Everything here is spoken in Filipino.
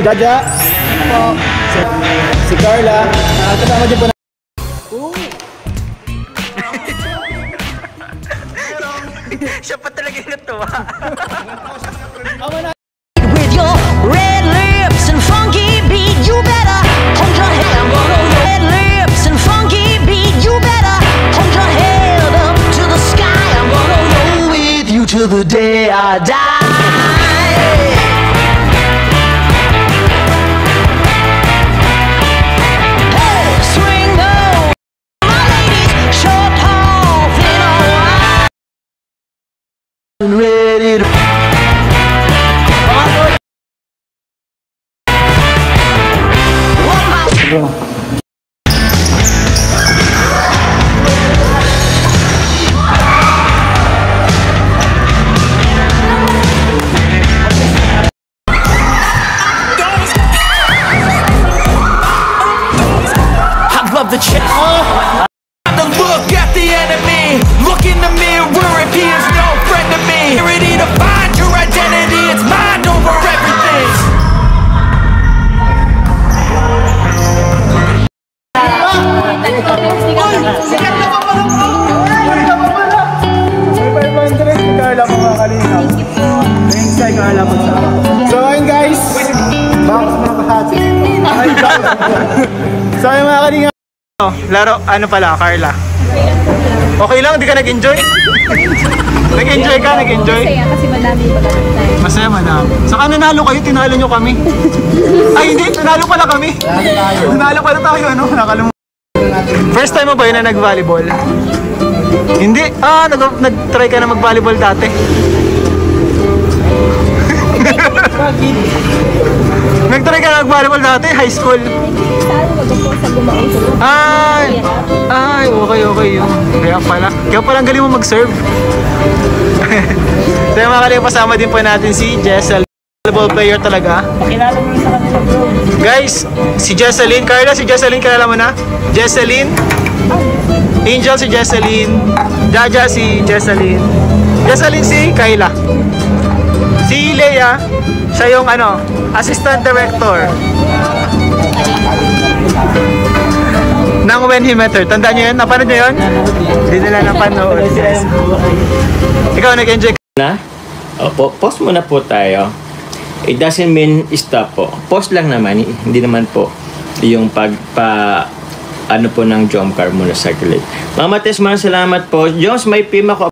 Jaja. Po. Si Carla. Kasama din po na. Siya pa talaga yung natuwa. With your red lips and funky beat, you better hold your head up. Red lips and funky beat, you better hold your head up to the sky. I'm gonna roll with you till the day I die. Hey, swing low, my ladies, short, tall, thin or wide, ready to. Love the chick. The look at the enemy. Look in the mirror if he is no friend to me. Ready to find your identity. It's mind over everything. Carla mga kalinaw. Thanks kay Carla po sa. So ayun guys. Box mga kahati. So ayun mga kalinaw. Laro, ano pala, Carla? Okay lang, di ka nag-enjoy? Nag-enjoy ka, nag-enjoy? Masaya kasi madami pa kami tayo. Masaya, madami. Saka nanalo kayo, tinalo nyo kami. Ay, hindi, nanalo pala kami. Nanalo pala tayo, ano? Nakalimutan. First time mo ba yun na nag-volleyball? Hindi? Nag-try ka na mag-volleyball dati. Nag-try ka na mag-volleyball dati, high school. Talo po sa gumawa. Ay, okay yun. Kaya pala ang galing mo mag-serve. So yung mga kaling pasama din po natin si Jessel. Volleyball player talaga. Pakilala mo sa kanila, bro. Guys, si Jesseline. Carla, si Jesseline, kilala mo na? Jesseline. Angel si Jesseline. Jaja si Jesseline. Jesseline si Kayla. Si Leia, siya yung assistant director ng When He Met Her. Tandaan nyo yun? Napanood nyo yun? Hindi nila napanood. Ikaw nag-enjoy ka na? Opo, pause muna po tayo. It doesn't mean stop po. Pause lang naman, hindi naman po yung ano po ng jump car muna circulate. Mama Tess, maraming salamat po. Jones, may PIM ako.